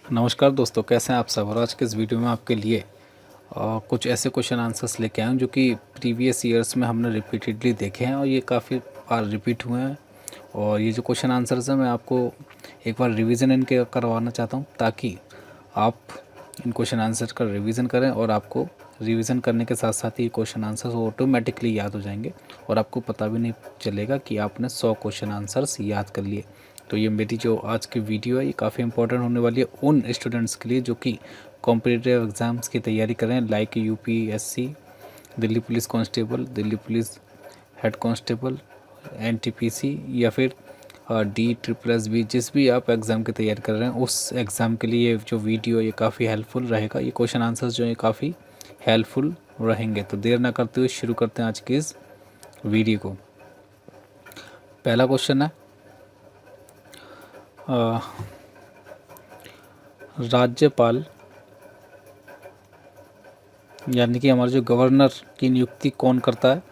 नमस्कार दोस्तों, कैसे हैं आप सब। और आज के इस वीडियो में आपके लिए कुछ ऐसे क्वेश्चन आंसर्स लेके आए हैं जो कि प्रीवियस ईयर्स में हमने रिपीटेडली देखे हैं और ये काफ़ी बार रिपीट हुए हैं। और ये जो क्वेश्चन आंसर्स हैं मैं आपको एक बार रिवीजन इनके करवाना चाहता हूँ, ताकि आप इन क्वेश्चन आंसर का रिवीजन करें और आपको रिवीजन करने के साथ साथ ये क्वेश्चन आंसर्स ऑटोमेटिकली याद हो जाएंगे और आपको पता भी नहीं चलेगा कि आपने 100 क्वेश्चन आंसर्स याद कर लिए। तो ये मेरी जो आज की वीडियो है ये काफ़ी इंपॉर्टेंट होने वाली है उन स्टूडेंट्स के लिए जो कि कॉम्पिटिटिव एग्ज़ाम्स की तैयारी कर रहे हैं, like UPSC, Delhi police constable, Delhi police head constable, NTPC या फिर D++B, जिस भी आप एग्ज़ाम की तैयारी कर रहे हैं उस एग्ज़ाम के लिए जो वीडियो ये काफ़ी हेल्पफुल रहेगा। ये क्वेश्चन आंसर्स जो है काफ़ी हेल्पफुल रहेंगे। तो देर ना करते हुए शुरू करते हैं आज की इस वीडियो को। पहला क्वेश्चन है, राज्यपाल यानी कि हमारे जो गवर्नर की नियुक्ति कौन करता है।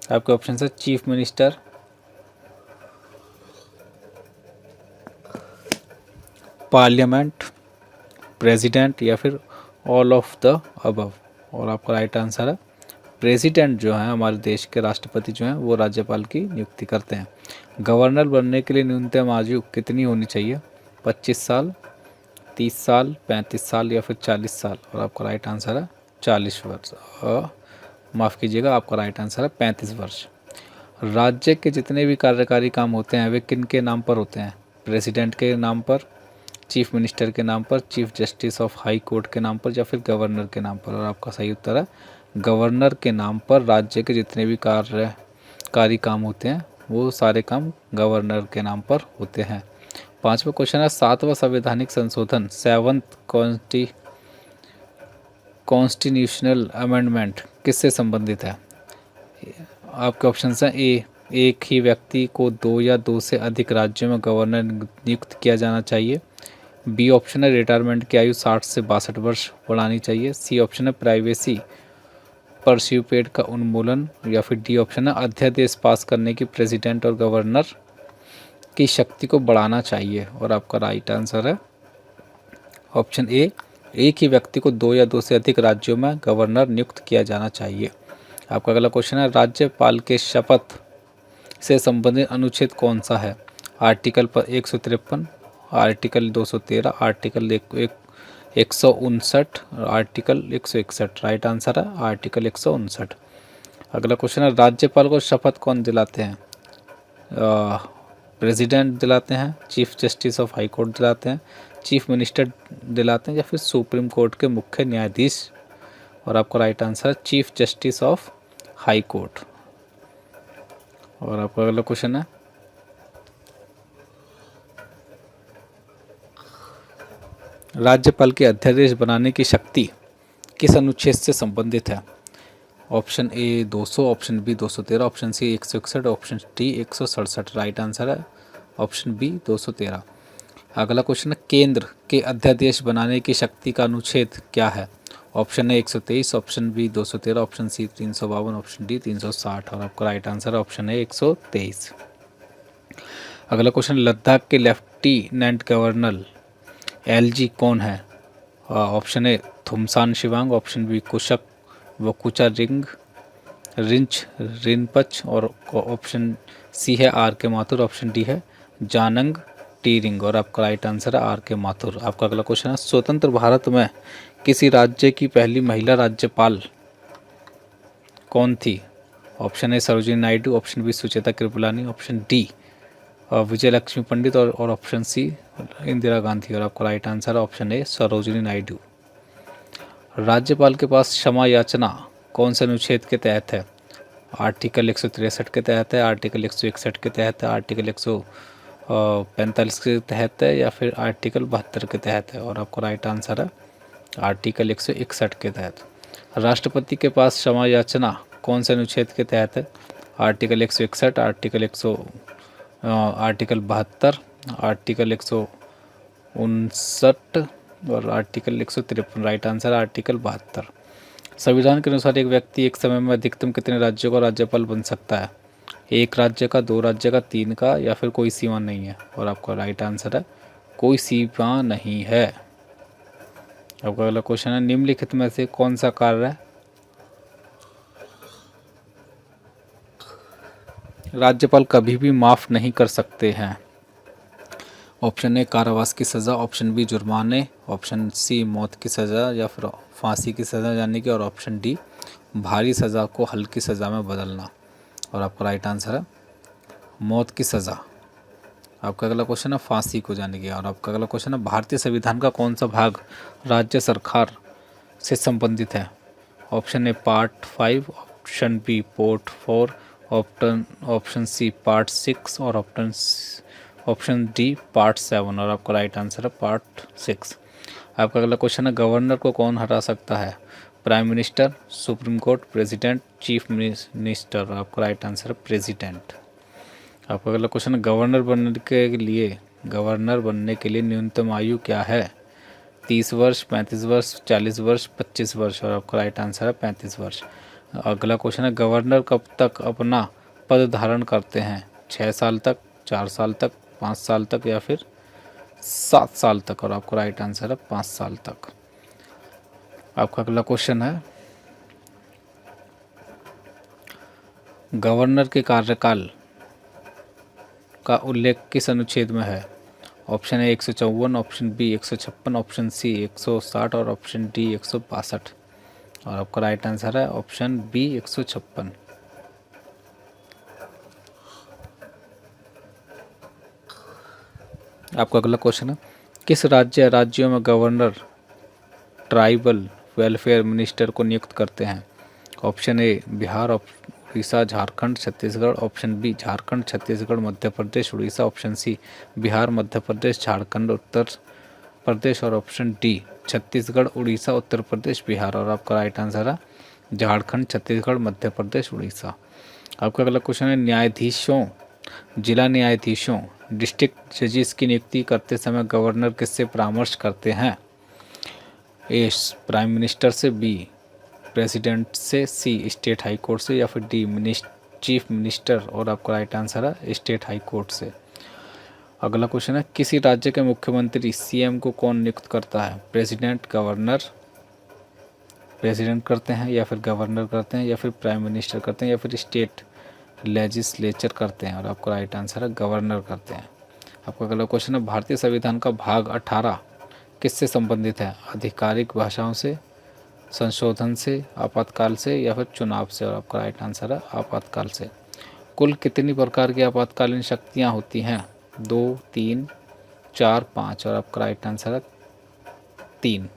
आपके ऑप्शन है चीफ मिनिस्टर, पार्लियामेंट, प्रेसिडेंट या फिर ऑल ऑफ द अबव। और आपका राइट आंसर है प्रेसिडेंट। जो है हमारे देश के राष्ट्रपति जो हैं वो राज्यपाल की नियुक्ति करते हैं। गवर्नर बनने के लिए न्यूनतम आयु कितनी होनी चाहिए? 25 साल, 30 साल, 35 साल या फिर 40 साल। और आपका राइट आंसर है 40 वर्ष। माफ़ कीजिएगा, आपका राइट आंसर है 35 वर्ष। राज्य के जितने भी कार्यकारी काम होते हैं वे किन के नाम पर होते हैं? प्रेसिडेंट के नाम पर, चीफ मिनिस्टर के नाम पर, chief justice of high court के नाम पर या फिर गवर्नर के नाम पर। और आपका सही उत्तर है गवर्नर के नाम पर। राज्य के जितने भी कार्यकारी काम होते हैं वो सारे काम गवर्नर के नाम पर होते हैं। पांचवा क्वेश्चन है, 7वां संवैधानिक संशोधन, 7th कॉन्स्टिट्यूशनल अमेंडमेंट किससे संबंधित है? आपके ऑप्शन हैं ए, एक ही व्यक्ति को 2 या 2 से अधिक राज्यों में गवर्नर नियुक्त किया जाना चाहिए। बी ऑप्शन है रिटायरमेंट की आयु 60 से 62 वर्ष बढ़ानी चाहिए। सी ऑप्शन है प्राइवेसी परस्यूपेट का उन्मूलन। या फिर डी ऑप्शन है अध्यादेश पास करने की प्रेसिडेंट और गवर्नर की शक्ति को बढ़ाना चाहिए। और आपका राइट आंसर है ऑप्शन ए, एक ही व्यक्ति को 2 या 2 से अधिक राज्यों में गवर्नर नियुक्त किया जाना चाहिए। आपका अगला क्वेश्चन है, राज्यपाल के शपथ से संबंधित अनुच्छेद कौन सा है? आर्टिकल 153, आर्टिकल 213, आर्टिकल 159 और आर्टिकल 161। राइट आंसर है आर्टिकल 159। अगला क्वेश्चन है, राज्यपाल को शपथ कौन दिलाते हैं? प्रेसिडेंट दिलाते हैं, chief justice of high court दिलाते हैं, चीफ मिनिस्टर दिलाते हैं या फिर सुप्रीम कोर्ट के मुख्य न्यायाधीश। और आपका राइट आंसर है chief justice of high court. और आपका अगला क्वेश्चन है, राज्यपाल के अध्यादेश बनाने की शक्ति किस अनुच्छेद से संबंधित है? Option A 200, option B 213, option C 161, option D 167। Right answer है ऑप्शन बी 213। अगला क्वेश्चन है, केंद्र के अध्यादेश बनाने की शक्ति का अनुच्छेद क्या है? Option A 123, option B 213, option C 352, option D 360। और आपका राइट आंसर है ऑप्शन ए 123। अगला क्वेश्चन, लद्दाख के लेफ्टिनेंट गवर्नर एलजी कौन है? Option A Thupstan Chhewang, option B Kushak वकुचा रिंच रिनपच और ऑप्शन सी है आर के माथुर, ऑप्शन डी है जानंग टीरिंग। और आपका राइट आंसर है आर के माथुर। आपका अगला क्वेश्चन है, स्वतंत्र भारत में किसी राज्य की पहली महिला राज्यपाल कौन थी? Option A Sarojini Naidu, option B Sucheta Kripalani, option D Vijaya Lakshmi Pandit और ऑप्शन सी इंदिरा गांधी। और आपका राइट आंसर है ऑप्शन ए सरोजिनी नायडू। राज्यपाल के पास क्षमा याचना कौन से अनुच्छेद के तहत है? आर्टिकल 163 के तहत है, आर्टिकल 161 के तहत है, आर्टिकल 145 के तहत है या फिर आर्टिकल 72 के तहत है। और आपका राइट आंसर है आर्टिकल 161 के तहत। राष्ट्रपति के पास क्षमा याचना कौन से अनुच्छेद के तहत है? आर्टिकल 161, आर्टिकल 72, आर्टिकल 159 और आर्टिकल 153। राइट आंसर है आर्टिकल 72। संविधान के अनुसार एक व्यक्ति एक समय में अधिकतम कितने राज्यों का राज्यपाल बन सकता है? एक राज्य का, 2 राज्य का, 3 का या फिर कोई सीमा नहीं है? और आपका राइट आंसर है कोई सीमा नहीं है। आपका अगला क्वेश्चन है, निम्नलिखित में से कौन सा कार्य राज्यपाल कभी भी माफ़ नहीं कर सकते हैं? ऑप्शन ए कारावास की सज़ा, ऑप्शन बी जुर्माने, ऑप्शन सी मौत की सज़ा या फिर फांसी की सज़ा यानी कि, और ऑप्शन डी भारी सज़ा को हल्की सज़ा में बदलना। और आपका राइट आंसर है मौत की सज़ा। आपका अगला क्वेश्चन है फांसी को जाने की। और आपका अगला क्वेश्चन है, भारतीय संविधान का कौन सा भाग राज्य सरकार से संबंधित है? Option A part 5, option B part 4, option C part 6 और ऑप्शन डी पार्ट 7। और आपका राइट आंसर है पार्ट 6। आपका अगला क्वेश्चन है, गवर्नर को कौन हटा सकता है? Prime minister, supreme court, president, chief minister. आपका राइट आंसर है प्रेसिडेंट। आपका अगला क्वेश्चन है, गवर्नर बनने के लिए न्यूनतम आयु क्या है? 30 वर्ष, 35 वर्ष, 40 वर्ष, 25 वर्ष। और आपका राइट आंसर है 35 वर्ष। अगला क्वेश्चन है, गवर्नर कब तक अपना पद धारण करते हैं? 6 साल तक, 4 साल तक, 5 साल तक या फिर 7 साल तक। और आपका राइट आंसर है 5 साल तक। आपका अगला क्वेश्चन है, गवर्नर के कार्यकाल का उल्लेख किस अनुच्छेद में है? Option A 154, option B 156, option C 160 और ऑप्शन डी 162। और आपका राइट आंसर है ऑप्शन बी 156। आपका अगला क्वेश्चन है, किस राज्यों में गवर्नर ट्राइबल वेलफेयर मिनिस्टर को नियुक्त करते हैं? Option A Bihar, Orissa, Jharkhand, Chhattisgarh, option B Jharkhand, Chhattisgarh, Madhya Pradesh, Orissa, option C Bihar, Madhya Pradesh, Jharkhand, Uttar Pradesh और ऑप्शन डी छत्तीसगढ़, उड़ीसा, उत्तर प्रदेश, बिहार। और आपका राइट आंसर है झारखंड, छत्तीसगढ़, मध्य प्रदेश, उड़ीसा। आपका अगला क्वेश्चन है, न्यायाधीशों, जिला न्यायाधीशों, डिस्ट्रिक्ट जजेस की नियुक्ति करते समय गवर्नर किससे परामर्श करते हैं? ए प्राइम मिनिस्टर से, बी प्रेसिडेंट से, सी स्टेट हाई कोर्ट से या फिर डी चीफ मिनिस्टर। और आपका राइट आंसर है स्टेट हाई कोर्ट से। अगला क्वेश्चन है, किसी राज्य के मुख्यमंत्री सीएम को कौन नियुक्त करता है? प्रेसिडेंट करते हैं या फिर गवर्नर करते हैं या फिर प्राइम मिनिस्टर करते हैं या फिर स्टेट लेजिस्लेचर करते हैं। और आपका राइट आंसर है गवर्नर करते हैं। आपका अगला क्वेश्चन है, भारतीय संविधान का भाग 18 किससे संबंधित है? आधिकारिक भाषाओं से, संशोधन से, आपातकाल से या फिर चुनाव से। और आपका राइट आंसर है आपातकाल से। कुल कितनी प्रकार की आपातकालीन शक्तियाँ होती हैं? 2, 3, 4, 5। और आपका राइट आंसर है 3।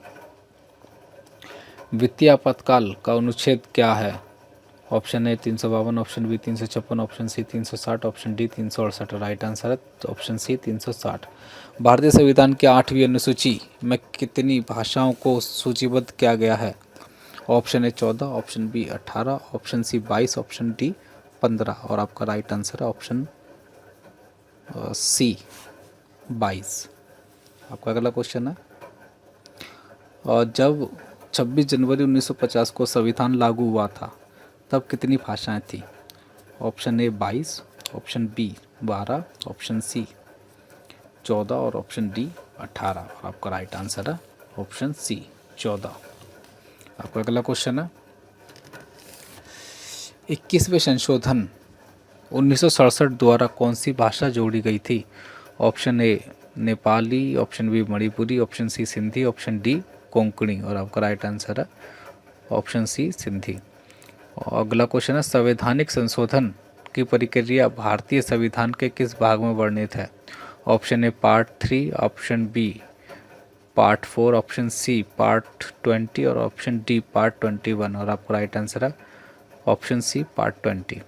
वित्तीय आपातकाल का अनुच्छेद क्या है? Option A 352, option B 356, option C 360, option D 368। Right answer है ऑप्शन सी 360। भारतीय संविधान की 8वीं अनुसूची में कितनी भाषाओं को सूचीबद्ध किया गया है? Option A 14, option B 18, option C 22, option D 15। और आपका राइट आंसर है ऑप्शन सी 22। आपका अगला क्वेश्चन है, और जब 26 जनवरी 1950 को संविधान लागू हुआ था तब कितनी भाषाएं थी? Option A 22, option B 12, option C 14 और ऑप्शन डी 18। और आपका राइट आंसर है ऑप्शन सी 14। आपका अगला क्वेश्चन है, 21वें संशोधन 1967 द्वारा कौन सी भाषा जोड़ी गई थी? Option A Nepali, option B Manipuri, option C Sindhi, option D Konkani. और आपका राइट आंसर है ऑप्शन सी सिंधी। और अगला क्वेश्चन है, संवैधानिक संशोधन की प्रक्रिया भारतीय संविधान के किस भाग में वर्णित है? Option A part 3, option B part 4, option C part 20 और ऑप्शन डी पार्ट 21। और आपका राइट आंसर है ऑप्शन सी पार्ट 20।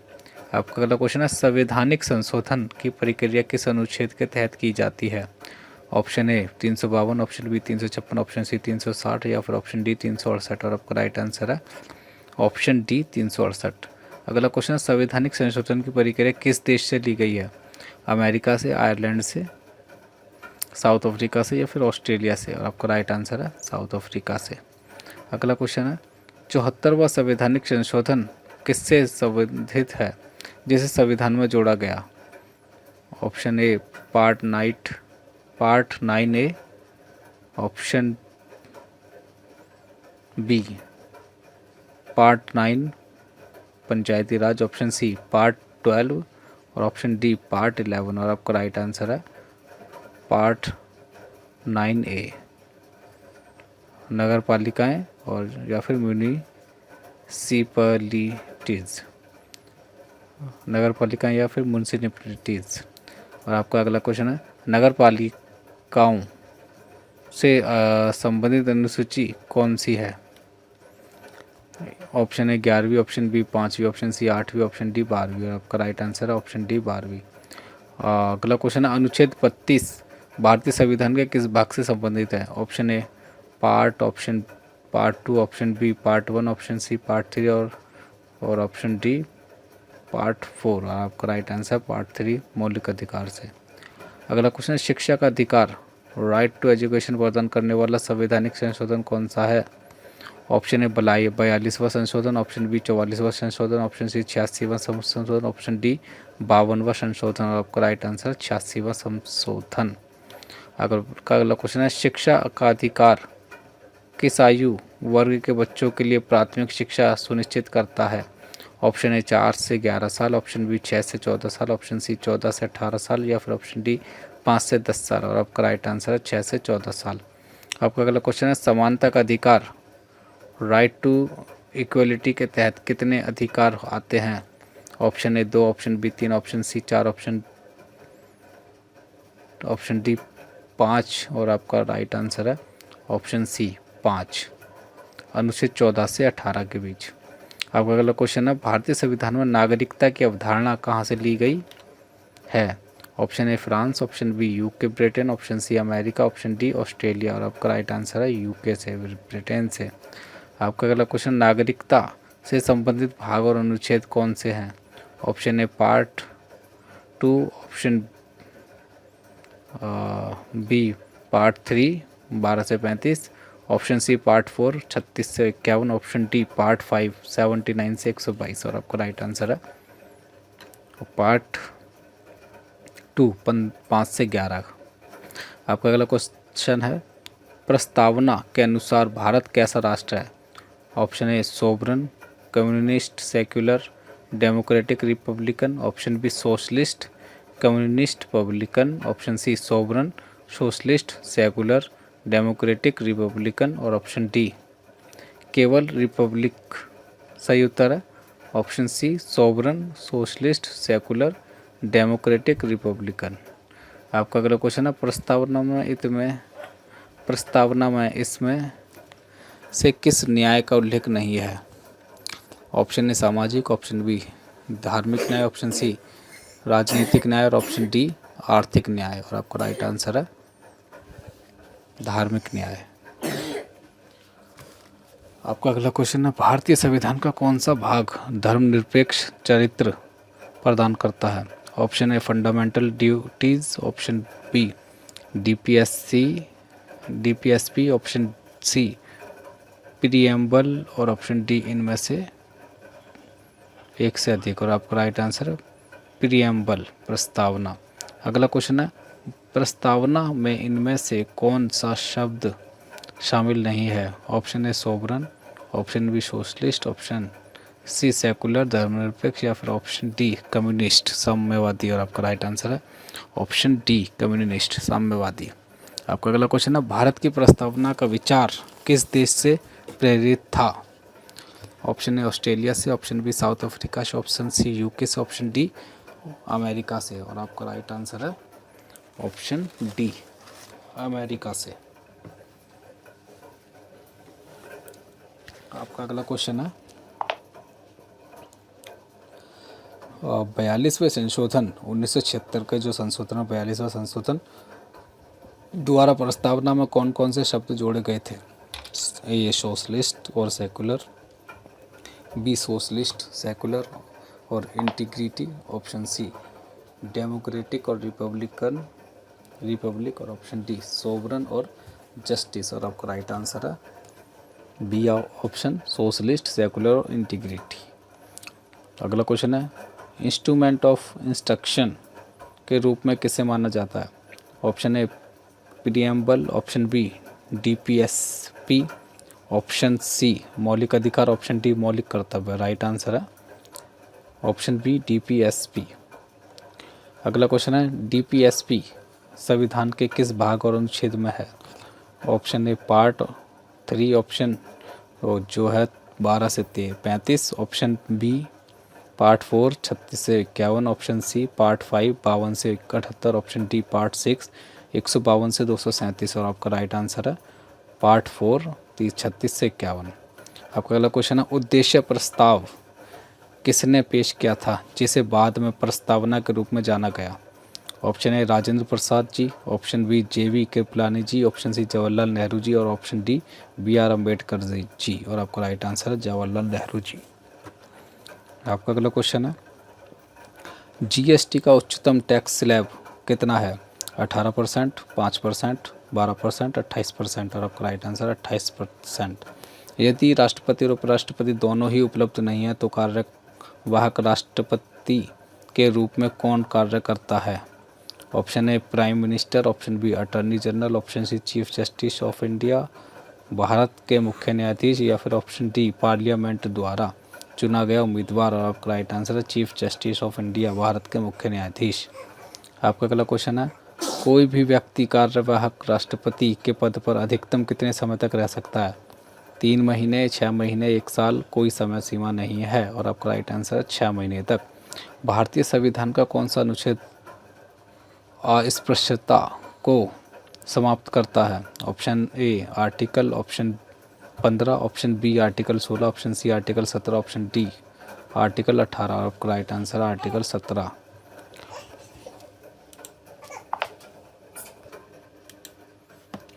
आपका अगला क्वेश्चन है, संवैधानिक संशोधन की प्रक्रिया किस अनुच्छेद के तहत की जाती है? Option A 352, option B 356, option C 360 या फिर ऑप्शन डी 368। और आपका राइट आंसर है ऑप्शन डी 368। अगला क्वेश्चन है, संवैधानिक संशोधन की प्रक्रिया किस देश से ली गई है? अमेरिका से, आयरलैंड से, साउथ अफ्रीका से या फिर ऑस्ट्रेलिया से। और आपका राइट आंसर है साउथ अफ्रीका से। अगला क्वेश्चन है, 74वां संवैधानिक संशोधन किससे संबंधित है जिसे संविधान में जोड़ा गया? Option A part 9A, option B part 9 Panchayati Raj, option C part 12 और ऑप्शन डी पार्ट 11। और आपका राइट आंसर है पार्ट 9A, नगर पालिकाएँ और या फिर म्यूनिसिपैलिटीज़, नगर पालिकाएँ या फिर म्यूनिसिपैलिटीज़। और आपका अगला क्वेश्चन है, नगर पालिकाओं से संबंधित अनुसूची कौन सी है? ऑप्शन है 11वीं, ऑप्शन बी 5वीं, ऑप्शन सी 8वीं, ऑप्शन डी 12वीं। और आपका राइट आंसर है ऑप्शन डी 12वीं। अगला क्वेश्चन है, अनुच्छेद 32 भारतीय संविधान के किस भाग से संबंधित है? Option A part, option part 2, option B part 1, option C part 3 और ऑप्शन डी पार्ट 4। आपका राइट आंसर पार्ट 3 मौलिक अधिकार से। अगला क्वेश्चन है, शिक्षा का अधिकार राइट टू एजुकेशन प्रदान करने वाला संवैधानिक संशोधन कौन सा है? ऑप्शन ए 42वां संशोधन, ऑप्शन बी 44वां संशोधन, ऑप्शन सी 86वां संशोधन, ऑप्शन डी 52वां संशोधन। और आपका राइट आंसर 86वां संशोधन। अगला क्वेश्चन है, शिक्षा का अधिकार किस आयु वर्ग के बच्चों के लिए प्राथमिक शिक्षा सुनिश्चित करता है? ऑप्शन ए 4 से 11 साल, ऑप्शन बी 6 से 14 साल, ऑप्शन सी 14 से 18 साल या फिर ऑप्शन डी 5 से 10 साल। और आपका राइट आंसर है 6 से 14 साल। आपका अगला क्वेश्चन है, समानता का अधिकार राइट टू इक्वलिटी के तहत कितने अधिकार आते हैं? Option A 2, option B 3, option C 4, option D 5। और आपका राइट आंसर है ऑप्शन सी 5, अनुच्छेद 14 से 18 के बीच। आपका अगला क्वेश्चन है, भारतीय संविधान में नागरिकता की अवधारणा कहाँ से ली गई है? Option A France, option B UK Britain, option C America, option D Australia. और आपका राइट आंसर है यूके से, ब्रिटेन से। आपका अगला क्वेश्चन, नागरिकता से संबंधित भाग और अनुच्छेद कौन से हैं? Option A part 2, option B part 3 12 से 35, ऑप्शन सी पार्ट 4 36 से 51, ऑप्शन डी पार्ट 5 79 से 122। और आपका राइट आंसर है पार्ट 2 5 से 11। आपका अगला क्वेश्चन है, प्रस्तावना के अनुसार भारत कैसा राष्ट्र है? Option A sovereign, communist, secular, democratic, republican, option B socialist, communist, republican, option C sovereign, socialist, secular, democratic, republican और ऑप्शन डी केवल रिपब्लिक। सही उत्तर है option C sovereign, socialist, secular, democratic, republican. आपका अगला क्वेश्चन है, प्रस्तावना में इसमें से किस न्याय का उल्लेख नहीं है? ऑप्शन ए सामाजिक, ऑप्शन बी धार्मिक न्याय, ऑप्शन सी राजनीतिक न्याय और ऑप्शन डी आर्थिक न्याय। और आपका राइट आंसर है धार्मिक न्याय। आपका अगला क्वेश्चन है, भारतीय संविधान का कौन सा भाग धर्मनिरपेक्ष चरित्र प्रदान करता है? Option A fundamental duties, option B DPSP, option C preamble और ऑप्शन डी इनमें से एक से अधिक। और आपका राइट आंसर है प्रीएम्बल, प्रस्तावना। अगला क्वेश्चन है, प्रस्तावना में इनमें से कौन सा शब्द शामिल नहीं है? Option A sovereign, option B socialist, option C secular धर्मनिरपेक्ष या फिर ऑप्शन डी कम्युनिस्ट साम्यवादी। और आपका राइट आंसर है ऑप्शन डी कम्युनिस्ट साम्यवादी। आपका अगला क्वेश्चन है, भारत की प्रस्तावना का विचार किस देश से प्रेरित था? ऑप्शन ए ऑस्ट्रेलिया से, ऑप्शन बी साउथ अफ्रीका से, ऑप्शन सी यूके से, ऑप्शन डी अमेरिका से। और आपका राइट आंसर है ऑप्शन डी अमेरिका से। आपका अगला क्वेश्चन है, 42वें संशोधन 1976 के जो संशोधन 42वां संशोधन द्वारा प्रस्तावना में कौन कौन से शब्द जोड़े गए थे? ए सोशलिस्ट और सेकुलर, बी सोशलिस्ट, सेकुलर और इंटीग्रिटी, ऑप्शन सी डेमोक्रेटिक और रिपब्लिक और ऑप्शन डी सोवरन और जस्टिस। और आपका राइट आंसर है बी ऑप्शन सोशलिस्ट, सेकुलर और इंटीग्रिटी। अगला क्वेश्चन है, इंस्ट्रूमेंट ऑफ इंस्ट्रक्शन के रूप में किसे माना जाता है? Option A preamble, option B DPSP, option C मौलिक अधिकार, ऑप्शन डी मौलिक कर्तव्य। राइट आंसर है ऑप्शन बी डीपीएसपी। अगला क्वेश्चन है डीपीएसपी संविधान के किस भाग और अनुच्छेद में है? ऑप्शन ए पार्ट 3, ऑप्शन जो है 12 से 35, ऑप्शन बी पार्ट 4 36 से 51, ऑप्शन सी पार्ट 5 52 से 78, ऑप्शन डी पार्ट 6 152 से 237। और आपका राइट आंसर है पार्ट 4 36 से 51। आपका अगला क्वेश्चन है उद्देश्य प्रस्ताव किसने पेश किया था जिसे बाद में प्रस्तावना के रूप में जाना गया? Option A Rajendra Prasad ji, option B J B Kripalani ji, option C Jawaharlal Nehru ji और option D B R Ambedkar ji. और आपका राइट आंसर है जवाहरलाल नेहरू जी। आपका अगला क्वेश्चन है जीएसटी का उच्चतम टैक्स स्लैब कितना है? 18%, 5%, 12%, 28%। और आपका राइट आंसर है 28%। यदि राष्ट्रपति और उपराष्ट्रपति दोनों ही उपलब्ध नहीं है तो कार्यवाहक राष्ट्रपति के रूप में कौन कार्य करता है? Option A prime minister, option B attorney general, option C chief justice of India भारत के मुख्य न्यायाधीश या फिर ऑप्शन डी पार्लियामेंट द्वारा चुना गया उम्मीदवार। और आपका राइट आंसर है चीफ जस्टिस ऑफ इंडिया भारत के मुख्य न्यायाधीश। आपका अगला क्वेश्चन है कोई भी व्यक्ति कार्यवाहक राष्ट्रपति के पद पर अधिकतम कितने समय तक रह सकता है? 3 महीने, 6 महीने, 1 साल, कोई समय सीमा नहीं है। और आपका राइट आंसर है 6 महीने तक। भारतीय संविधान का कौन सा अनुच्छेद अस्पृश्यता को समाप्त करता है? Option A article, option 15, option B article 16, option C article 17, option D article 18। और आपका राइट आंसर है आर्टिकल 17।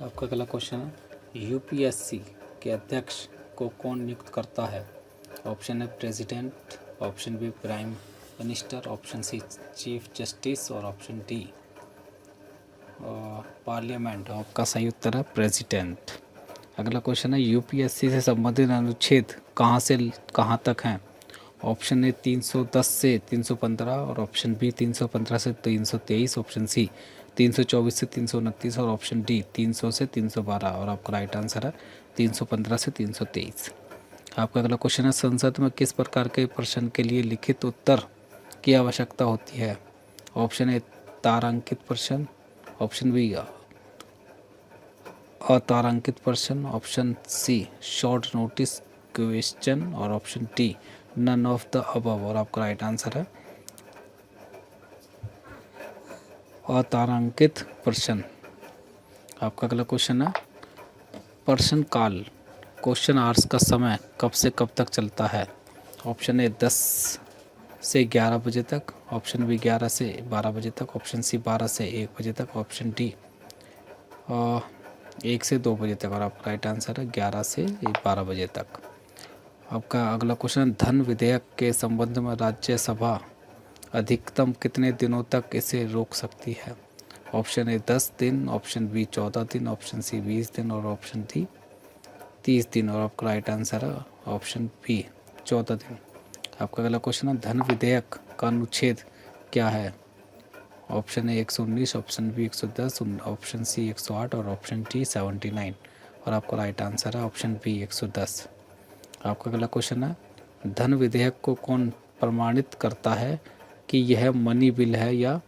आपका अगला क्वेश्चन है यूपीएससी के अध्यक्ष को कौन नियुक्त करता है? Option A president, option B prime minister, option C chief justice और ऑप्शन डी पार्लियामेंट। आपका सही उत्तर है प्रेसिडेंट। अगला क्वेश्चन है यूपीएससी से संबंधित अनुच्छेद कहाँ से कहाँ तक हैं? ऑप्शन ए 310 से 315 और ऑप्शन बी 315 से 323, ऑप्शन सी 324 से 329 और ऑप्शन डी 300 से 312। और आपका राइट आंसर है 315 से 323। आपका अगला क्वेश्चन है संसद में किस प्रकार के प्रश्न के लिए लिखित उत्तर की आवश्यकता होती है? ऑप्शन ए तारांकित प्रश्न, ऑप्शन बी अतारांकित प्रश्न, option C short notice question और option D none of the above. और आपका राइट आंसर है अतारांकित प्रश्न। आपका अगला क्वेश्चन है प्रश्न काल क्वेश्चन आवर्स का समय कब से कब तक चलता है? ऑप्शन ए 10 से 11 बजे तक, ऑप्शन बी 11 से 12 बजे तक, ऑप्शन सी 12 से 1 बजे तक, ऑप्शन डी 1 से 2 बजे तक। और आपका राइट आंसर है 11 से 12 बजे तक। आपका अगला क्वेश्चन धन विधेयक के संबंध में राज्यसभा अधिकतम कितने दिनों तक इसे रोक सकती है? ऑप्शन ए 10 दिन, ऑप्शन बी 14 दिन, ऑप्शन सी 20 दिन और ऑप्शन डी 30 दिन। और आपका राइट आंसर है ऑप्शन बी 14 दिन। आपका अगला क्वेश्चन है धन विधेयक का अनुच्छेद क्या है? Option A 119, option B 110, option C 108 और ऑप्शन डी 79। और आपका राइट आंसर है ऑप्शन बी 110। आपका अगला क्वेश्चन है धन विधेयक को कौन प्रमाणित करता है कि यह मनी बिल है या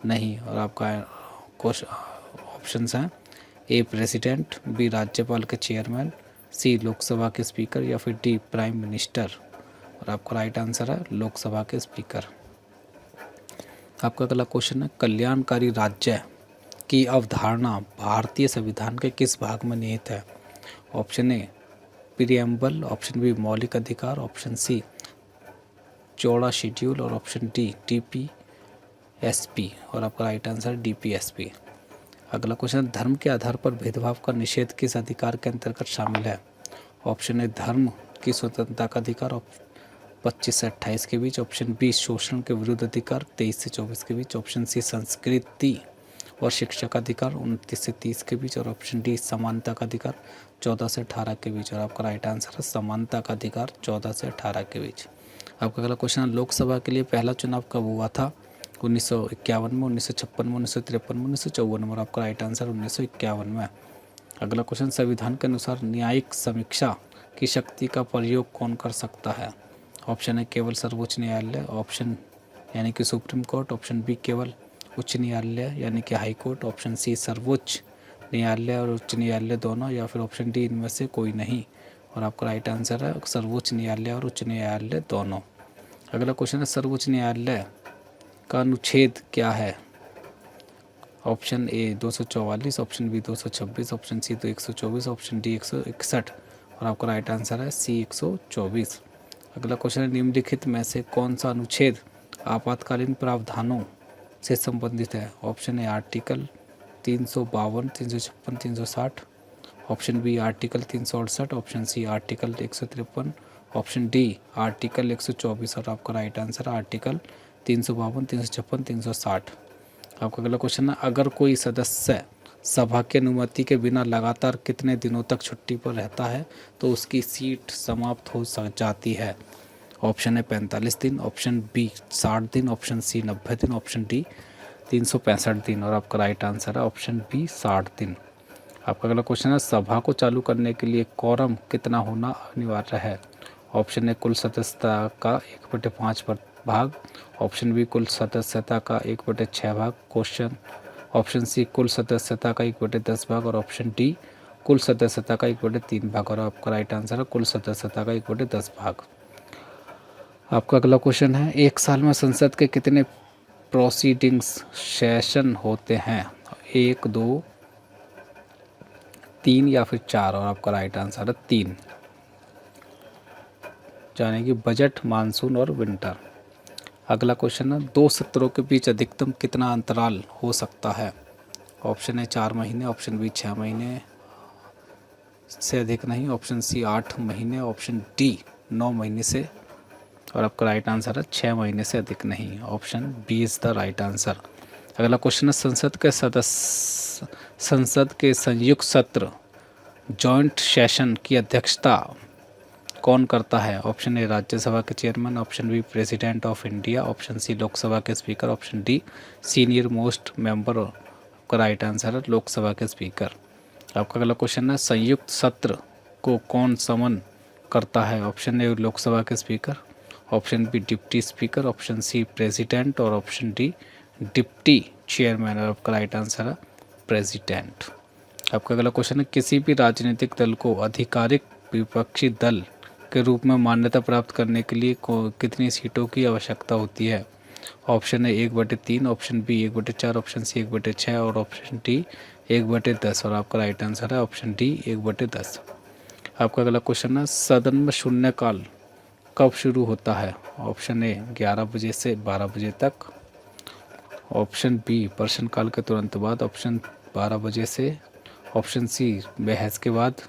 नहीं? और आपका ऑप्शंस हैं ए प्रेसिडेंट, बी राज्यपाल के चेयरमैन, सी लोकसभा के स्पीकर या फिर डी प्राइम मिनिस्टर। और आपका राइट आंसर है लोकसभा के स्पीकर। आपका अगला क्वेश्चन है कल्याणकारी राज्य की अवधारणा भारतीय संविधान के किस भाग में निहित है? Option A preamble, option B मौलिक अधिकार, ऑप्शन सी चौड़ा शेड्यूल और ऑप्शन डी डीपीएसपी। और आपका राइट आंसर डीपीएसपी। अगला क्वेश्चन धर्म के आधार पर भेदभाव का निषेध किस अधिकार के अंतर्गत शामिल है? ऑप्शन ए धर्म की स्वतंत्रता का अधिकार 25 से 28 के बीच, ऑप्शन बी शोषण के विरुद्ध अधिकार 23 से 24 के बीच, ऑप्शन सी संस्कृति और शिक्षा का अधिकार 29 से 30 के बीच और ऑप्शन डी समानता का अधिकार 14 से 18 के बीच। और आपका राइट आंसर है समानता का अधिकार 14 से 18 के बीच। आपका अगला क्वेश्चन है लोकसभा के लिए पहला चुनाव कब हुआ था? 1951 में, 1956 में, 1953 में, 1954 में। और आपका राइट आंसर 1951 में। अगला क्वेश्चन, संविधान के अनुसार न्यायिक समीक्षा की शक्ति का प्रयोग कौन कर सकता है? ऑप्शन है केवल सर्वोच्च न्यायालय, ऑप्शन यानी कि सुप्रीम कोर्ट, ऑप्शन बी केवल उच्च न्यायालय यानी कि हाई कोर्ट, ऑप्शन सी सर्वोच्च न्यायालय और उच्च न्यायालय दोनों, या फिर ऑप्शन डी इनमें से कोई नहीं। और आपका राइट आंसर है सर्वोच्च न्यायालय और उच्च न्यायालय दोनों। अगला क्वेश्चन है, सर्वोच्च न्यायालय का अनुच्छेद क्या है? Option A 244, option B 226, option C तो 124, ऑप्शन डी 161। और आपका राइट आंसर है सी 124। अगला क्वेश्चन है, निम्नलिखित में से कौन सा अनुच्छेद आपातकालीन प्रावधानों से संबंधित है? Option A article 352, 356, 360, option B article 368, option C article 153, option D article 124। और आपका राइट आंसर है आर्टिकल 352, 356, 360। आपका अगला क्वेश्चन है, अगर कोई सदस्य सभा की अनुमति के बिना लगातार कितने दिनों तक छुट्टी पर रहता है तो उसकी सीट समाप्त हो जाती है? ऑप्शन है 45 दिन, ऑप्शन बी 60 दिन, ऑप्शन सी 90 दिन, ऑप्शन डी 365 दिन। और आपका राइट आंसर है ऑप्शन बी 60 दिन। आपका अगला क्वेश्चन है, सभा को चालू करने के लिए कॉरम कितना होना अनिवार्य है? ऑप्शन है कुल सदस्यता का 1/5 भाग, ऑप्शन बी कुल सदस्यता का 1/6 भाग, क्वेश्चन ऑप्शन सी कुल सदस्यता का 1/10 भाग, और ऑप्शन डी कुल सदस्यता का 1/3 भाग। और आपका राइट आंसर है कुल सदस्यता का 1/10 भाग। आपका अगला क्वेश्चन है, एक साल में संसद के कितने प्रोसीडिंग्स सेशन होते हैं? 1, 2, 3 या फिर 4। और आपका राइट आंसर है 3, यानी कि बजट, मानसून और विंटर। अगला क्वेश्चन है, दो सत्रों के बीच अधिकतम कितना अंतराल हो सकता है? ऑप्शन है 4 महीने, ऑप्शन बी 6 महीने से अधिक नहीं, ऑप्शन सी 8 महीने, ऑप्शन डी 9 महीने से। और आपका राइट आंसर है 6 महीने से अधिक नहीं, option B is the right answer. अगला क्वेश्चन है, संसद के संयुक्त सत्र जॉइंट सेशन की अध्यक्षता कौन करता है? ऑप्शन ए राज्यसभा के chairman, option B president of India, option C Lok Sabha के speaker, option D senior most member. का राइट आंसर है लोकसभा के स्पीकर। आपका अगला क्वेश्चन है, संयुक्त सत्र को कौन समन करता है? ऑप्शन ए लोकसभा के speaker, option B deputy speaker, option C president, और ऑप्शन डी डिप्टी चेयरमैन। और आपका राइट आंसर है प्रेसिडेंट। आपका अगला क्वेश्चन है, किसी भी राजनीतिक दल को आधिकारिक विपक्षी दल के रूप में मान्यता प्राप्त करने के लिए कितनी सीटों की आवश्यकता होती है? ऑप्शन है 1/3, ऑप्शन बी 1/4, ऑप्शन सी 1/6, और ऑप्शन डी 1/10। और आपका राइट आंसर है ऑप्शन डी 1/10। आपका अगला क्वेश्चन है, सदन में शून्यकाल कब शुरू होता है? ऑप्शन ए 11 बजे से 12 बजे तक, ऑप्शन बी प्रश्नकाल के तुरंत बाद, ऑप्शन 12 बजे से, ऑप्शन सी बहस के बाद,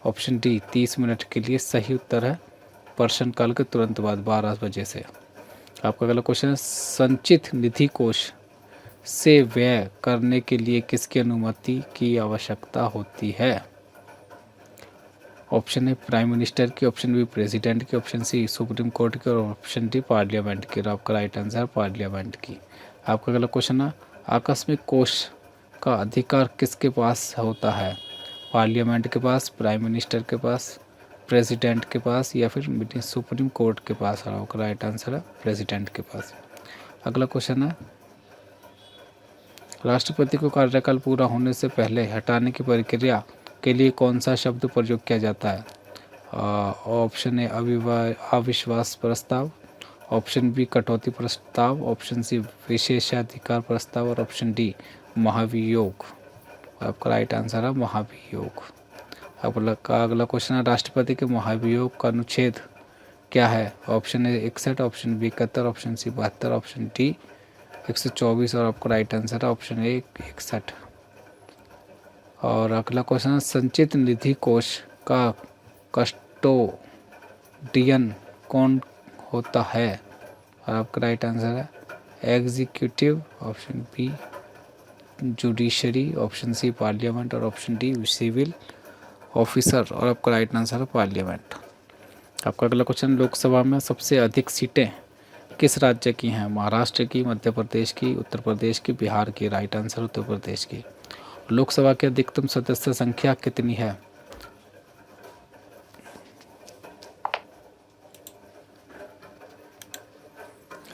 ऑप्शन डी 30 मिनट के लिए। सही उत्तर है प्रश्नकाल के तुरंत बाद 12 बजे से। आपका अगला क्वेश्चन है, संचित निधि कोष से व्यय करने के लिए किसकी अनुमति की आवश्यकता होती है? ऑप्शन ए प्राइम मिनिस्टर की, ऑप्शन बी प्रेसिडेंट की, ऑप्शन सी सुप्रीम कोर्ट की, और ऑप्शन डी पार्लियामेंट की। और आपका राइट आंसर पार्लियामेंट की। आपका अगला क्वेश्चन है, आकस्मिक कोष का अधिकार किसके पास होता है? पार्लियामेंट के पास, प्राइम मिनिस्टर के पास, प्रेसिडेंट के पास, या फिर सुप्रीम कोर्ट के पास? और आपका राइट आंसर है प्रेसिडेंट के पास। अगला क्वेश्चन है, राष्ट्रपति को कार्यकाल पूरा होने से पहले हटाने की प्रक्रिया के लिए कौन सा शब्द प्रयोग किया जाता है? ऑप्शन ए अविश्वास प्रस्ताव, ऑप्शन बी कटौती प्रस्ताव, ऑप्शन सी विशेषाधिकार प्रस्ताव, और ऑप्शन डी महाभियोग। आपका राइट आंसर है महाभियोग। आपका अगला क्वेश्चन है, राष्ट्रपति के महाभियोग का अनुच्छेद क्या है? Option A 61, option B 71, option C 72, option D 124। और आपका राइट आंसर है ऑप्शन ए 61। और अगला क्वेश्चन है, संचित निधि कोष का कस्टोडियन कौन होता है? और आपका राइट आंसर है executive, option B judiciary, option C parliament, और ऑप्शन डी सिविल ऑफिसर। और आपका राइट आंसर है पार्लियामेंट। आपका अगला क्वेश्चन, लोकसभा में सबसे अधिक सीटें किस राज्य की हैं? महाराष्ट्र की, मध्य प्रदेश की, उत्तर प्रदेश की, बिहार की? राइट आंसर उत्तर प्रदेश की। लोकसभा की अधिकतम सदस्य संख्या कितनी है?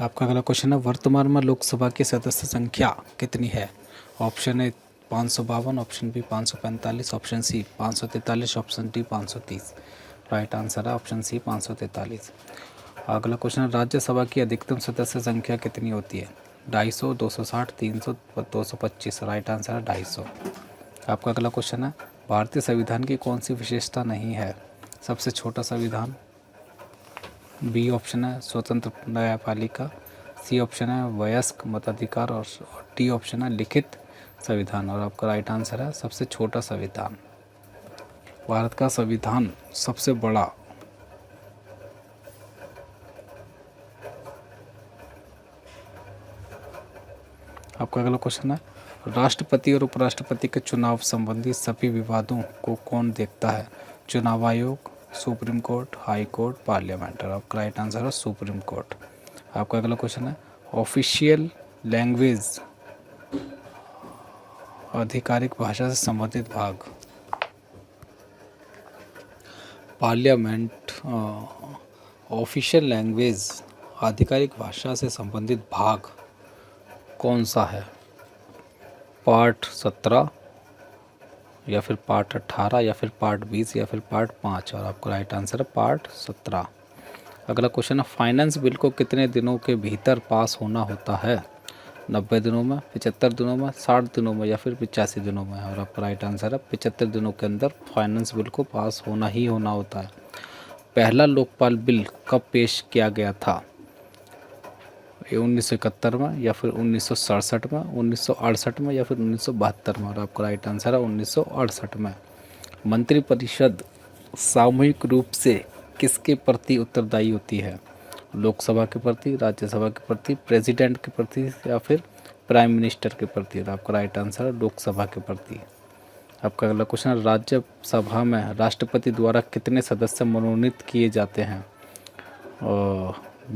आपका अगला क्वेश्चन है, वर्तमान में लोकसभा की सदस्य संख्या कितनी है? Option A 552, option B 545, option C 543, option D 530। Right answer है ऑप्शन सी 543। अगला क्वेश्चन है, राज्यसभा की अधिकतम सदस्य संख्या कितनी होती है? 250, 260, 300, 225। राइट आंसर है 250। आपका अगला क्वेश्चन है, भारतीय संविधान की कौन सी विशेषता नहीं है? सबसे छोटा संविधान, बी ऑप्शन है स्वतंत्र न्यायपालिका, सी ऑप्शन है वयस्क मताधिकार और डी ऑप्शन है लिखित संविधान। और आपका राइट आंसर है सबसे छोटा संविधान। भारत का संविधान सबसे बड़ा। आपका अगला क्वेश्चन है, राष्ट्रपति और उपराष्ट्रपति के चुनाव संबंधी सभी विवादों को कौन देखता है? चुनाव आयोग, supreme court, high court, parliament. और आपका राइट आंसर है सुप्रीम कोर्ट। आपका अगला क्वेश्चन है, ऑफिशियल लैंग्वेज आधिकारिक भाषा से संबंधित भाग। पार्लियामेंट ऑफिशियल लैंग्वेज आधिकारिक भाषा से संबंधित भाग कौन सा है? पार्ट 17 या फिर पार्ट 18 या फिर पार्ट 20 या फिर पार्ट 5। और आपका राइट आंसर है पार्ट 17। अगला क्वेश्चन है, फाइनेंस बिल को कितने दिनों के भीतर पास होना होता है? 90 दिनों में, 75 दिनों में, 60 दिनों में या फिर 85 दिनों में। और आपका राइट आंसर है 75 दिनों के अंदर फाइनेंस बिल को पास होना ही होना होता है। पहला लोकपाल बिल कब पेश किया गया था? 1971 में या फिर 1967 में, 1968 में या फिर 1972 में। और आपका राइट आंसर है 1968 में। मंत्रिपरिषद सामूहिक रूप से किसके प्रति उत्तरदायी होती है? लोकसभा के प्रति, राज्यसभा के प्रति, प्रेसिडेंट के प्रति या फिर प्राइम मिनिस्टर के प्रति। और आपका राइट आंसर है लोकसभा के प्रति। आपका अगला क्वेश्चन है, राज्यसभा में राष्ट्रपति द्वारा कितने सदस्य मनोनीत किए जाते हैं?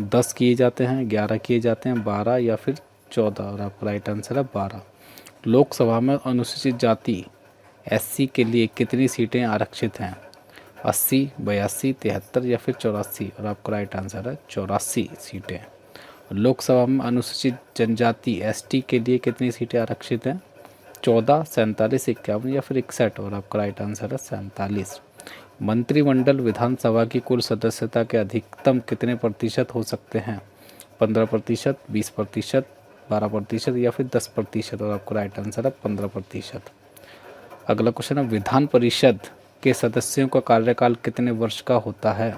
10 किए जाते हैं, 11 किए जाते हैं, 12 या फिर 14। और आपका राइट आंसर है 12। लोकसभा में अनुसूचित जाति SC के लिए कितनी सीटें आरक्षित हैं? 80, 82, 73 या फिर 84। और आपका राइट आंसर है 84 सीटें। लोकसभा में अनुसूचित जनजाति ST के लिए कितनी सीटें आरक्षित हैं? 14, 47, 51 या फिर 61। और आपका राइट आंसर है 47। मंत्रिमंडल विधानसभा की कुल सदस्यता के अधिकतम कितने प्रतिशत हो सकते हैं? 15%, 20%, 12% या फिर 10%। और आपका राइट आंसर है 15%। अगला क्वेश्चन है, विधान परिषद के सदस्यों का कार्यकाल कितने वर्ष का होता है?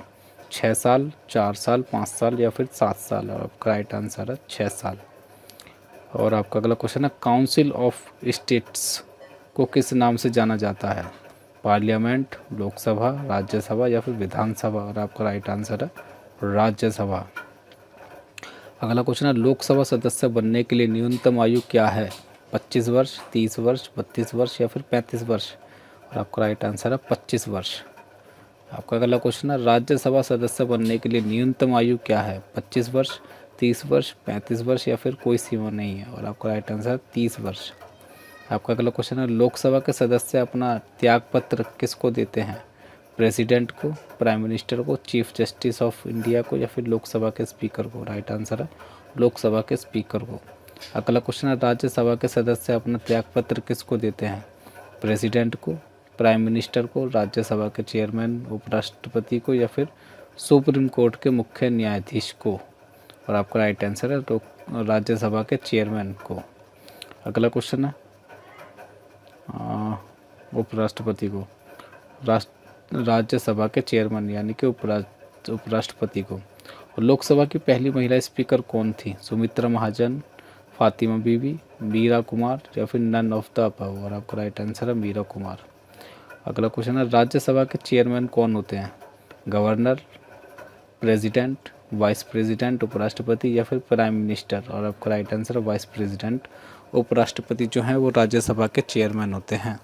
6 साल, 4 साल, 5 साल या फिर 7 साल। और आपका राइट आंसर है 6 साल। और आपका अगला क्वेश्चन है, काउंसिल ऑफ स्टेट्स को किस नाम से जाना जाता है? पार्लियामेंट, लोकसभा, राज्यसभा या फिर विधानसभा। और आपका राइट आंसर है राज्यसभा। अगला क्वेश्चन है, लोकसभा सदस्य बनने के लिए न्यूनतम आयु क्या है? 25 वर्ष, 30 वर्ष, 32 वर्ष या फिर 35 वर्ष। और आपका राइट आंसर है 25 वर्ष। आपका अगला क्वेश्चन है, राज्यसभा सदस्य बनने के लिए न्यूनतम आयु क्या है? 25 वर्ष, 30 वर्ष, 35 वर्ष या फिर कोई सीमा नहीं है। और आपका राइट आंसर है 30 वर्ष। आपका अगला क्वेश्चन है, लोकसभा के सदस्य अपना त्यागपत्र किसको देते हैं? प्रेसिडेंट को, प्राइम मिनिस्टर को, चीफ जस्टिस ऑफ इंडिया को या फिर लोकसभा के स्पीकर को। राइट आंसर है लोकसभा के स्पीकर को। अगला क्वेश्चन है, राज्यसभा के सदस्य अपना त्यागपत्र किसको देते हैं? प्रेसिडेंट को, प्राइम मिनिस्टर को, राज्यसभा के चेयरमैन उपराष्ट्रपति को या फिर सुप्रीम कोर्ट के मुख्य न्यायाधीश को। और आपका राइट आंसर है राज्यसभा के चेयरमैन को। अगला क्वेश्चन है, उपराष्ट्रपति को, राज्यसभा के चेयरमैन यानी कि उपराष्ट्रपति को। और लोकसभा की पहली महिला स्पीकर कौन थी? सुमित्रा महाजन, फातिमा बीबी, मीरा कुमार या फिर नन ऑफ द अबव। और आपका राइट आंसर है मीरा कुमार। अगला क्वेश्चन है, राज्यसभा के चेयरमैन कौन होते हैं? गवर्नर, प्रेसिडेंट, वाइस प्रेसिडेंट, उपराष्ट्रपति या फिर प्राइम मिनिस्टर। और आपका राइट आंसर है वाइस प्रेसिडेंट। उपराष्ट्रपति जो हैं वो राज्यसभा के चेयरमैन होते हैं,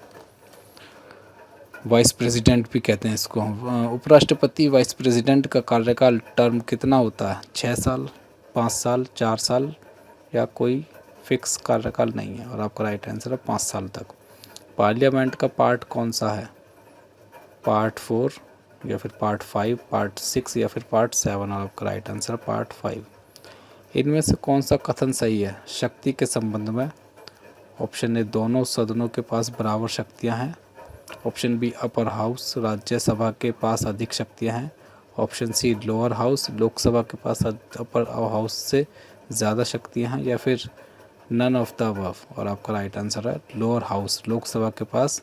वाइस प्रेसिडेंट भी कहते हैं इसको। उपराष्ट्रपति वाइस प्रेसिडेंट का कार्यकाल टर्म कितना होता है? 6 साल, 5 साल, 4 साल या कोई फिक्स कार्यकाल नहीं है। और आपका राइट आंसर है 5 साल तक। पार्लियामेंट का पार्ट कौन सा है? पार्ट 4 या फिर पार्ट 5, पार्ट 6 या फिर पार्ट 7? और आपका राइट आंसर पार्ट 5। इनमें से कौन सा कथन सही है शक्ति के संबंध में? ऑप्शन ए, दोनों सदनों के पास बराबर शक्तियां हैं। Option B, upper house Rajya Sabha के पास अधिक शक्तियां हैं। Option C, lower house Lok Sabha के पास अपर हाउस से ज़्यादा शक्तियां हैं। या फिर नन ऑफ द अबव। और आपका राइट आंसर है लोअर हाउस लोकसभा के पास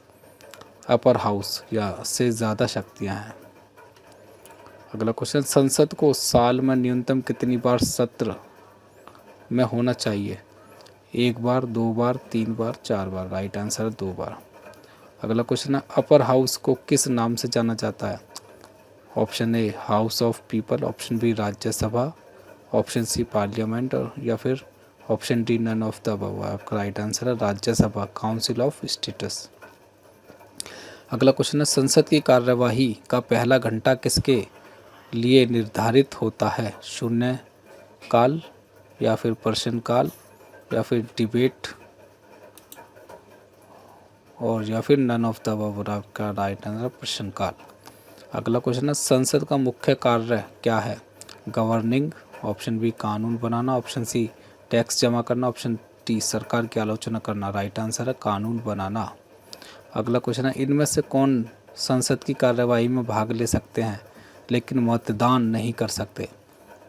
अपर हाउस या से ज़्यादा शक्तियां हैं। अगला क्वेश्चन, संसद को साल में न्यूनतम कितनी बार सत्र में होना चाहिए? 1 बार, 2 बार, 3 बार, 4 बार? राइट आंसर है 2 बार। अगला क्वेश्चन है, अपर हाउस को किस नाम से जाना जाता है? Option A, house of people. Option B, Rajya Sabha. Option C, parliament. और या फिर option D, none of the above. आपका राइट आंसर है राज्यसभा, काउंसिल ऑफ स्टेट्स। अगला क्वेश्चन है, संसद की कार्यवाही का पहला घंटा किसके लिए निर्धारित होता है? शून्य काल या फिर प्रश्न काल या फिर डिबेट और या फिर नन ऑफ द अबव? आपका राइट आंसर प्रश्न काल। अगला क्वेश्चन है, संसद का मुख्य कार्य क्या है? गवर्निंग। ऑप्शन बी, कानून बनाना। ऑप्शन सी, टैक्स जमा करना। ऑप्शन डी, सरकार की आलोचना करना। राइट आंसर है कानून बनाना। अगला क्वेश्चन है, इनमें से कौन संसद की कार्यवाही में भाग ले सकते हैं लेकिन मतदान नहीं कर सकते?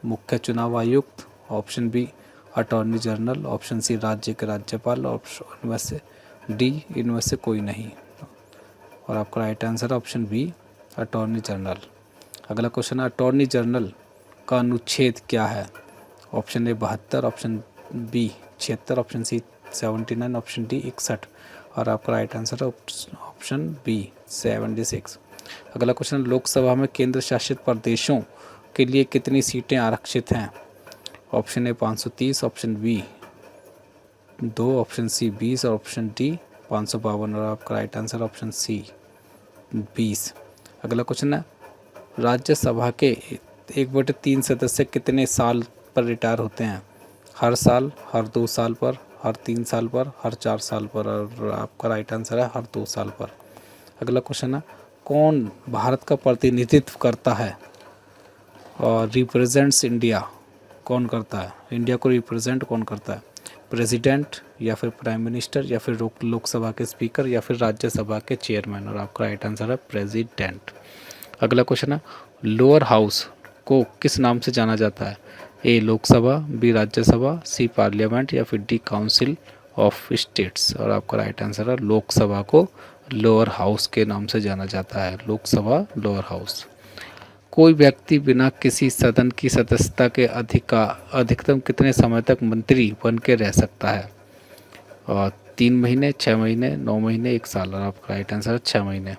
मुख्य चुनाव आयुक्त। Option B, attorney general. Option C, राज्य के राज्यपाल। ऑप्शन इनमें से डी, इनमें से कोई नहीं। और आपका right answer option B, attorney general. अगला क्वेश्चन है, अटॉर्नी जनरल का अनुच्छेद क्या है? Option A, 72। Option B, 76। Option C, 79। Option D, 61। और आपका राइट आंसर है ऑप्शन बी, 76। अगला क्वेश्चन, लोकसभा में केंद्र शासित प्रदेशों के लिए कितनी सीटें आरक्षित हैं? Option A, 530। Option B 2। Option C, 20। और ऑप्शन डी, 552। और आपका राइट आंसर ऑप्शन सी, 20। अगला क्वेश्चन है, राज्यसभा के 1/3 सदस्य कितने साल पर रिटायर होते हैं? हर साल, हर 2 साल पर, हर 3 साल पर, हर 4 साल पर? और आपका राइट आंसर है हर 2 साल पर। अगला क्वेश्चन है, कौन भारत का प्रतिनिधित्व करता है और रिप्रेजेंट्स इंडिया? कौन करता है इंडिया को रिप्रेजेंट? कौन करता है? प्रेसिडेंट या फिर प्राइम मिनिस्टर या फिर लोकसभा के स्पीकर या फिर राज्यसभा के चेयरमैन? और आपका राइट आंसर है प्रेसिडेंट। अगला क्वेश्चन है, लोअर हाउस को किस नाम से जाना जाता है? ए, लोकसभा। बी, राज्यसभा। सी, पार्लियामेंट। या फिर डी, काउंसिल ऑफ स्टेट्स? और आपका राइट आंसर है लोकसभा को लोअर हाउस के नाम से जाना जाता है, लोकसभा लोअर हाउस। कोई व्यक्ति बिना किसी सदन की सदस्यता के अधिकतम कितने समय तक मंत्री बन के रह सकता है? और 3 महीने, 6 महीने, 9 महीने, 1 साल? और आपका राइट आंसर है 6 महीने।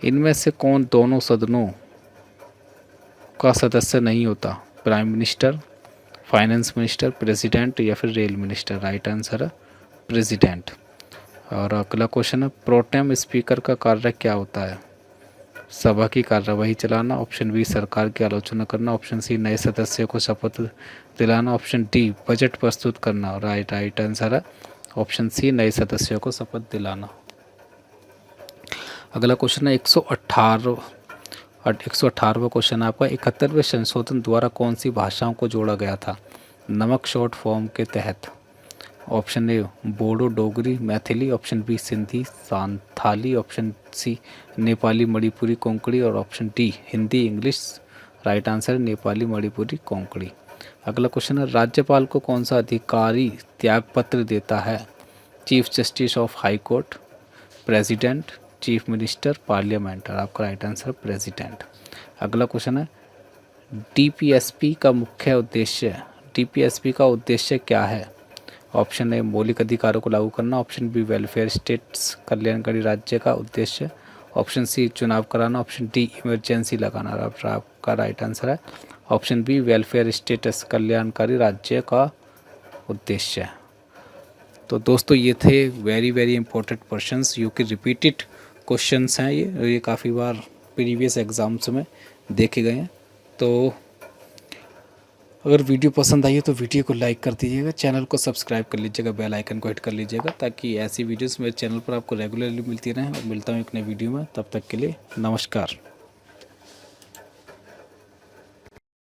इनमें से कौन दोनों सदनों का सदस्य नहीं होता? Prime minister, finance minister, president या फिर रेल मिनिस्टर? राइट आंसर है प्रेसिडेंट। और अगला क्वेश्चन है, प्रोटेम स्पीकर का कार्य क्या होता है? सभा की कार्यवाही चलाना। ऑप्शन बी, सरकार की आलोचना करना। ऑप्शन सी, नए सदस्यों को शपथ दिलाना। ऑप्शन डी, बजट प्रस्तुत करना। राइट आंसर है ऑप्शन सी, नए सदस्यों को शपथ दिलाना। अगला क्वेश्चन है 118वां क्वेश्चन आपका, 71वें संशोधन द्वारा कौन सी भाषाओं को जोड़ा गया था नमक शॉर्ट फॉर्म के तहत? Option A, Bodo, Dogri, Maithili. Option B, Sindhi, Santhali. Option C, Nepali, Manipuri, Konkani. और option D, Hindi, English? Right answer है नेपाली, मणिपुरी, कोंकणी। अगला क्वेश्चन है, राज्यपाल को कौन सा अधिकारी त्यागपत्र देता है? Chief justice of high court, president, chief minister, parliament? और आपका राइट आंसर प्रेसिडेंट। अगला क्वेश्चन है, डीपीएसपी का मुख्य उद्देश्य, डीपीएसपी का उद्देश्य क्या है? ऑप्शन ए, मौलिक अधिकारों को लागू करना। ऑप्शन बी, वेलफेयर स्टेट्स कल्याणकारी राज्य का उद्देश्य। ऑप्शन सी, चुनाव कराना। ऑप्शन डी, इमरजेंसी लगाना? आपका राइट आंसर है ऑप्शन बी, वेलफेयर स्टेटस कल्याणकारी राज्य का उद्देश्य। तो दोस्तों ये थे वेरी वेरी इंपॉर्टेंट क्वेश्चंस, जो कि रिपीटेड क्वेश्चंस हैं। ये काफ़ी बार प्रीवियस एग्ज़ाम्स में देखे गए हैं। तो अगर वीडियो पसंद आई है तो वीडियो को लाइक कर दीजिएगा, चैनल को सब्सक्राइब कर लीजिएगा, बेल आइकन को हिट कर लीजिएगा ताकि ऐसी वीडियोस मेरे चैनल पर आपको रेगुलरली मिलती रहें। और मिलता हूँ एक नई वीडियो में, तब तक के लिए नमस्कार।